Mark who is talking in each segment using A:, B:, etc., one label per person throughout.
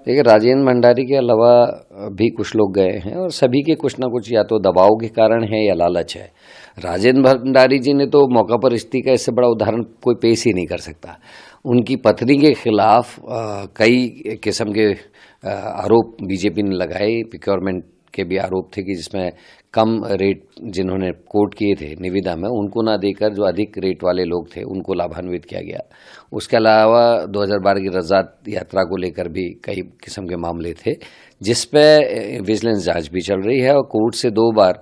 A: देखिए, राजेंद्र भंडारी के अलावा भी कुछ लोग गए हैं और सभी के कुछ ना कुछ या तो दबाव के कारण है या लालच है। राजेंद्र भंडारी जी ने तो मौका पर इस्तीफा का इससे बड़ा उदाहरण कोई पेश ही नहीं कर सकता। उनकी पत्नी के खिलाफ कई किस्म के आरोप बीजेपी ने लगाए, प्रिक्योरमेंट के भी आरोप थे कि जिसमें कम रेट जिन्होंने कोट किए थे निविदा में, उनको ना देकर जो अधिक रेट वाले लोग थे उनको लाभान्वित किया गया। उसके अलावा 2012 की रज़ात यात्रा को लेकर भी कई किस्म के मामले थे, जिस पे विजिलेंस जांच भी चल रही है और कोर्ट से 2 बार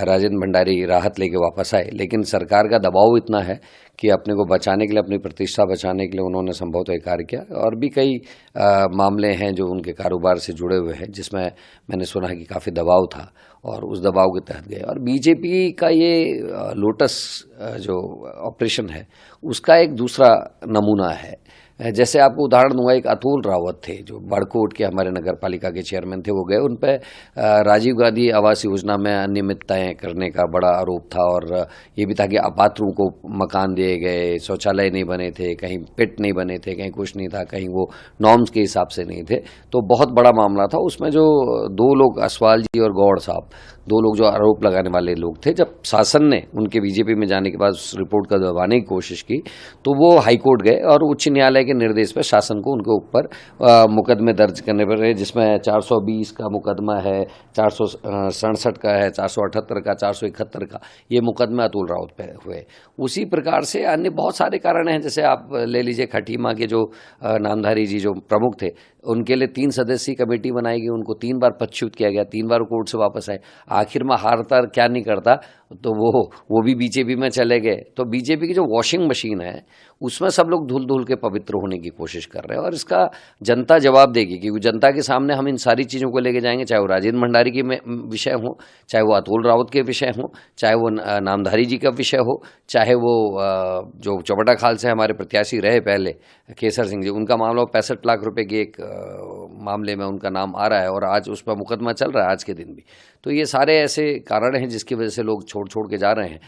A: राजेंद्र भंडारी राहत लेके वापस आए। लेकिन सरकार का दबाव इतना है कि अपने को बचाने के लिए, अपनी प्रतिष्ठा बचाने के लिए उन्होंने संभवतः कार्य किया। और भी कई मामले हैं जो उनके कारोबार से जुड़े हुए हैं, जिसमें मैंने सुना है कि काफ़ी दबाव था और उस दबाव के तहत गए। और बीजेपी का ये लोटस जो ऑपरेशन है उसका एक दूसरा नमूना है। जैसे आपको उदाहरण दूंगा, एक अतुल रावत थे जो बड़कोट के हमारे नगर पालिका के चेयरमैन थे, वो गए, उन पर राजीव गांधी आवास योजना में अनियमितताएं करने का बड़ा आरोप था और ये भी था कि अपात्रों को मकान दिए गए, शौचालय नहीं बने थे, कहीं पिट नहीं बने थे, कहीं कुछ नहीं था, कहीं वो नॉर्म्स के हिसाब से नहीं थे। तो बहुत बड़ा मामला था। उसमें जो 2 लोग, असवाल जी और गौड़ साहब, 2 लोग जो आरोप लगाने वाले लोग थे, जब शासन ने उनके बीजेपी में जाने के बाद उस रिपोर्ट का दबाने की कोशिश की तो वो हाईकोर्ट गए और उच्च न्यायालय के निर्देश पर शासन को उनके ऊपर मुकदमे दर्ज करने पड़े, जिसमें 420 का मुकदमा है, 467 का है, 478 का, 471 का, ये मुकदमे अतुल रावत पे हुए। उसी प्रकार से अन्य बहुत सारे कारण हैं। जैसे आप ले लीजिए, खटीमा के जो नामधारी जी जो प्रमुख थे, उनके लिए 3 सदस्यीय कमेटी बनाई गई, उनको 3 बार पदच्युत किया गया, 3 बार कोर्ट से वापस आए, आखिर में हारता क्या नहीं करता तो वो भी बीजेपी में चले गए। तो बीजेपी की जो वॉशिंग मशीन है उसमें सब लोग धुल धुल के पवित्र होने की कोशिश कर रहे हैं और इसका जनता जवाब देगी, क्योंकि जनता के सामने हम इन सारी चीज़ों को लेके जाएंगे, चाहे वो राजेंद्र भंडारी के विषय हो, चाहे वो अतुल रावत के विषय हो, चाहे वो नामधारी जी का विषय हो, चाहे वो जो चौबटा खाल से हमारे प्रत्याशी रहे पहले केसर सिंह जी, उनका मामला 65 लाख रुपए की एक मामले में उनका नाम आ रहा है और आज उस पर मुकदमा चल रहा है आज के दिन भी। तो ये सारे ऐसे कारण हैं जिसकी वजह से लोग छोड़ छोड़ के जा रहे हैं।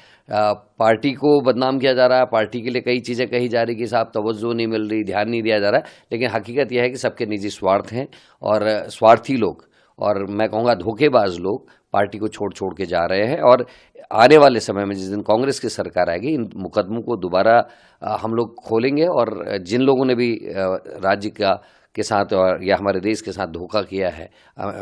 A: पार्टी को बदनाम किया जा रहा है, पार्टी के लिए कई चीज़ें कही जा रही कि साहब तवज्जो नहीं मिल रही, ध्यान नहीं दिया जा रहा है, लेकिन हकीकत यह है कि सबके निजी स्वार्थ हैं और स्वार्थी लोग, और मैं कहूँगा धोखेबाज लोग पार्टी को छोड़ छोड़ के जा रहे हैं। और आने वाले समय में जिस दिन कांग्रेस की सरकार आएगी, इन मुकदमों को दोबारा हम लोग खोलेंगे और जिन लोगों ने भी राज्य के साथ और या हमारे देश के साथ धोखा किया है,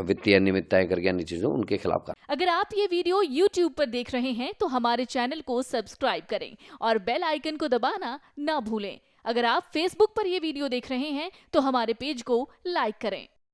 A: वित्तीय अनियमितताएं करके अन्य चीजों, उनके खिलाफ।
B: अगर आप ये वीडियो YouTube पर देख रहे हैं तो हमारे चैनल को सब्सक्राइब करें और बेल आइकन को दबाना ना भूलें। अगर आप Facebook पर ये वीडियो देख रहे हैं तो हमारे पेज को लाइक करें।